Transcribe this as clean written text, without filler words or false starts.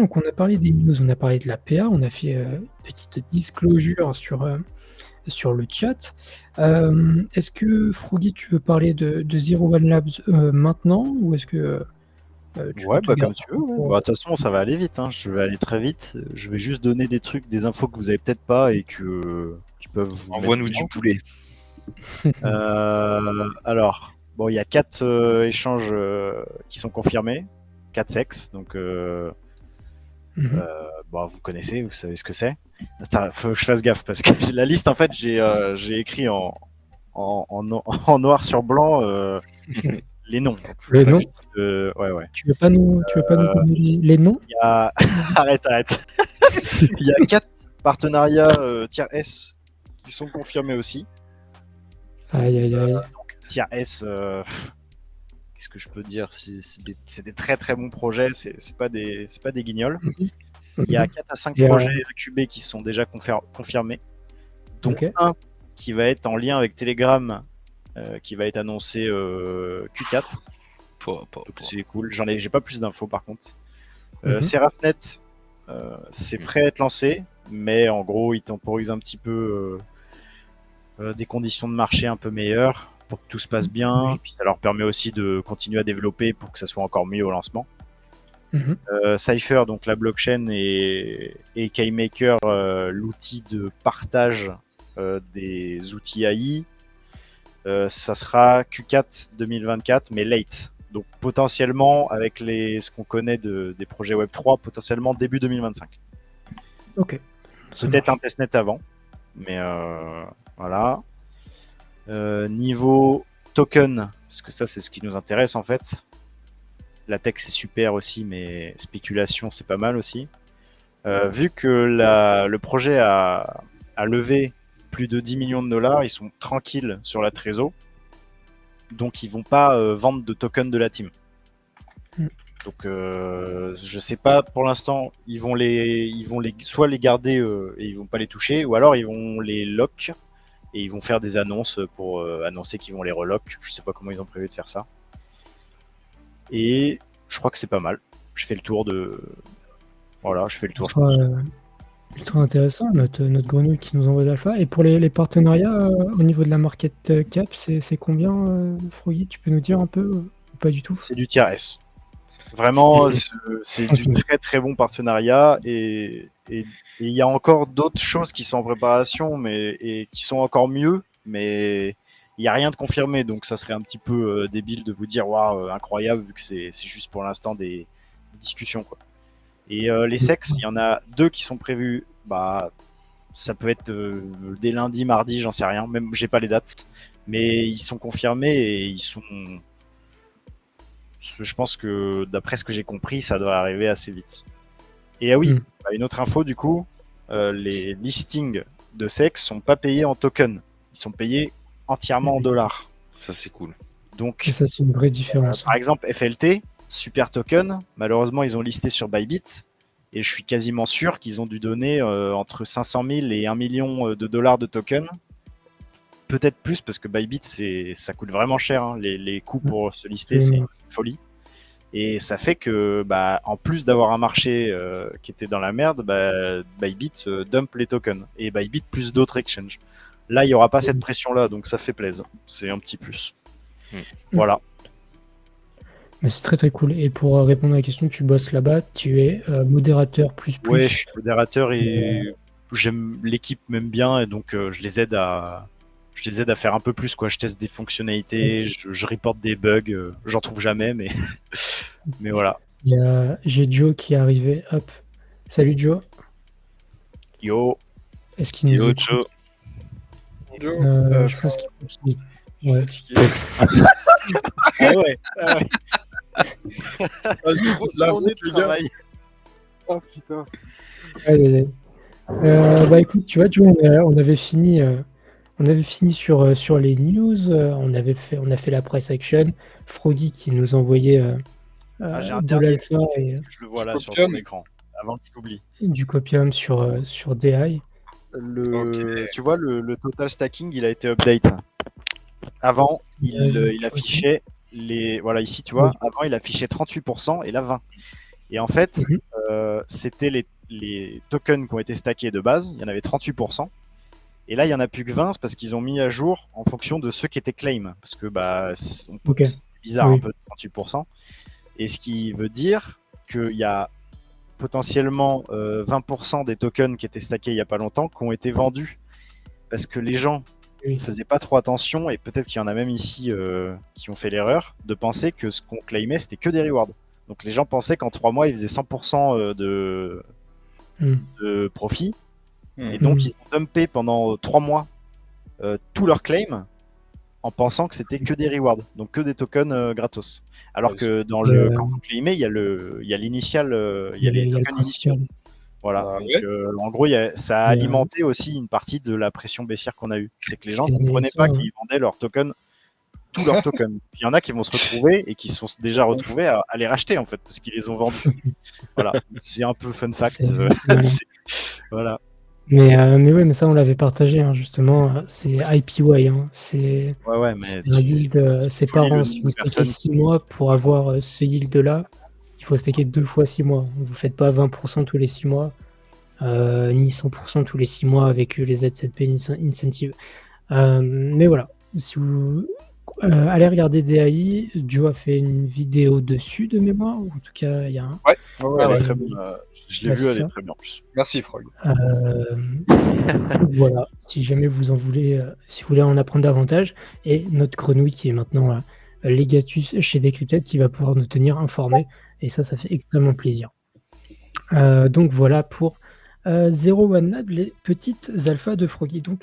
Donc on a parlé des news, on a parlé de la PA, on a fait, une petite disclosure sur le chat. Est-ce que Froggy, tu veux parler de Zero One Labs, maintenant ou est-ce que, tu veux Ouais, te bah comme garder tu veux. Ouais. pour, Bah, de toute façon, ça va aller vite. Hein. Je vais aller très vite. Je vais juste donner des trucs, des infos que vous avez peut-être pas et qui peuvent vous mettre Envoie-nous du bien. poulet. Alors, bon, il y a 4 échanges qui sont confirmés, 4 sexes. Donc, Mmh. bon, vous connaissez, vous savez ce que c'est. Attends, faut que je fasse gaffe parce que la liste, en fait, j'ai écrit en noir sur blanc les noms. Donc, faut Les pas que noms? je dise, ouais, ouais. Tu veux pas nous donner les noms? Il y a... arrête. Il y a 4 partenariats tier S qui sont confirmés aussi. Aïe, aïe, aïe. Donc, tier S, qu'est-ce que je peux dire? C'est des très très bons projets, c'est pas des guignols. Mmh. Il y a Mmh. 4 à 5 Et projets QB qui sont déjà confirmés, dont OK. un qui va être en lien avec Telegram, qui va être annoncé Q4. Donc c'est cool. J'ai pas plus d'infos par contre. Mmh. Seraphnet, c'est prêt à être lancé, mais en gros, il temporise un petit peu des conditions de marché un peu meilleures pour que tout se passe bien. Puis ça leur permet aussi de continuer à développer pour que ça soit encore mieux au lancement. Mmh. Cypher, donc la blockchain, et KeyMaker, l'outil de partage des outils AI. Ça sera Q4 2024, mais late. Donc potentiellement, avec ce qu'on connaît des projets Web3, potentiellement début 2025. OK. Peut-être un testnet avant, mais voilà. Niveau token, parce que ça c'est ce qui nous intéresse en fait. La tech c'est super aussi, mais spéculation c'est pas mal aussi. Vu que le projet a levé plus de 10 millions de dollars, ils sont tranquilles sur la trésor. Donc ils vont pas vendre de tokens de la team. Donc je sais pas pour l'instant, ils vont soit les garder et ils vont pas les toucher, ou alors ils vont les lock et ils vont faire des annonces pour annoncer qu'ils vont les relock. Je sais pas comment ils ont prévu de faire ça. Et je crois que c'est pas mal. Je fais le tour. Ultra intéressant, notre grenouille qui nous envoie d'alpha. Et pour les partenariats, au niveau de la market cap, c'est combien, Froggy? Tu peux nous dire un peu, ou pas du tout? C'est du tier S. Vraiment, c'est du très très bon partenariat et il y a encore d'autres choses qui sont en préparation et qui sont encore mieux, mais il n'y a rien de confirmé, donc ça serait un petit peu débile de vous dire waouh, incroyable, vu que c'est juste pour l'instant des discussions, quoi. Et les sexes, il y en a 2 qui sont prévus, bah ça peut être dès lundi, mardi, j'en sais rien, même j'ai pas les dates, mais ils sont confirmés et ils sont. Je pense que d'après ce que j'ai compris, ça doit arriver assez vite. Et ah oui, une autre info du coup, les listings de sexe sont pas payés en token, ils sont payés entièrement en dollars. Ça c'est cool. Donc, Et ça c'est une vraie différence. par exemple FLT, super token, malheureusement ils ont listé sur Bybit et je suis quasiment sûr qu'ils ont dû donner entre 500 000 et 1 million de dollars de token. Peut-être plus parce que Bybit ça coûte vraiment cher, hein. Les coûts pour se lister, c'est une folie. Et ça fait que, bah, en plus d'avoir un marché qui était dans la merde, bah, Bybit dump les tokens. Et Bybit plus d'autres exchanges. Là, il n'y aura pas cette pression-là, donc ça fait plaisir. C'est un petit plus. Voilà. Mais c'est très très cool. Et pour répondre à la question, tu bosses là-bas, tu es modérateur plus. Ouais, je suis modérateur et l'équipe m'aime bien et donc je les aide à faire un peu plus, quoi. Je teste des fonctionnalités, je reporte des bugs, j'en trouve jamais, mais mais voilà. J'ai Joe qui est arrivé. Hop. Salut Joe. Yo. Est-ce qu'il nous écoute? Joe. Je pense qu'il continue. Ouais. Ah ouais. Grosse journée de travail. Oh putain. Allez. Bah écoute, tu vois, Joe, on avait fini sur les news. On a fait la press action. Froggy qui nous envoyait J'ai un de dernier l'alpha et je le vois là sur ton écran avant que tu l'oublies. du copium sur DI. Tu vois le total stacking, il a été update. Avant, il affichait voilà ici tu vois, avant il affichait 38% et là 20. Et en fait, Mhm. c'était les tokens qui ont été stackés de base, il y en avait 38%. Et là, il y en a plus que 20 parce qu'ils ont mis à jour en fonction de ceux qui étaient claim. Parce que Ok. c'est bizarre un Oui. peu de 38%. Et ce qui veut dire qu'il y a potentiellement 20% des tokens qui étaient stackés il n'y a pas longtemps qui ont été vendus. Parce que les gens Oui. ne faisaient pas trop attention, et peut-être qu'il y en a même ici qui ont fait l'erreur de penser que ce qu'on claimait, c'était que des rewards. Donc les gens pensaient qu'en 3 mois, ils faisaient 100% Mm. de profit. Et Mhm. donc, ils ont dumpé pendant 3 mois tous leurs claims en pensant que c'était que des rewards, donc que des tokens gratos. Alors Ouais, que Et, quand vous claimez, il y a l'initial, il y a il les y a le tokens initiaux. principal. Voilà. Ah Donc, ouais. en gros, ça a Et, alimenté aussi une partie de la pression baissière qu'on a eue. C'est que les gens et ne comprenaient ça, pas qu'ils vendaient leurs tokens, tous leurs tokens. Il y en a qui vont se retrouver et qui se sont déjà retrouvés à les racheter en fait, parce qu'ils les ont vendus. Voilà. C'est un peu fun fact. c'est malin. Voilà. Mais ouais, mais ça, on l'avait partagé, hein, justement. C'est IPY. Hein. C'est Ouais, c'est mais un yield, c'est c'est folie par le an. Si nombre vous de stackez personnes. 6 mois pour avoir ce yield-là, il faut stacker 2 fois 6 mois. Vous faites pas 20% tous les 6 mois, ni 100% tous les 6 mois avec les Z7P Incentive. Mais voilà, si vous allez regarder DAI, Joe a fait une vidéo dessus de mémoire, ou en tout cas, il y a un. Ouais, Ouais, elle est ouais. très bonne. Je l'ai Bah, vue, c'est elle est ça. très bien en plus. Merci, Frog. Donc voilà, si jamais vous en voulez, si vous voulez en apprendre davantage, et notre grenouille qui est maintenant Legatus chez Decrypted qui va pouvoir nous tenir informés, et ça fait extrêmement plaisir. Donc voilà pour 01 Lab, les petites alphas de Froggy. Donc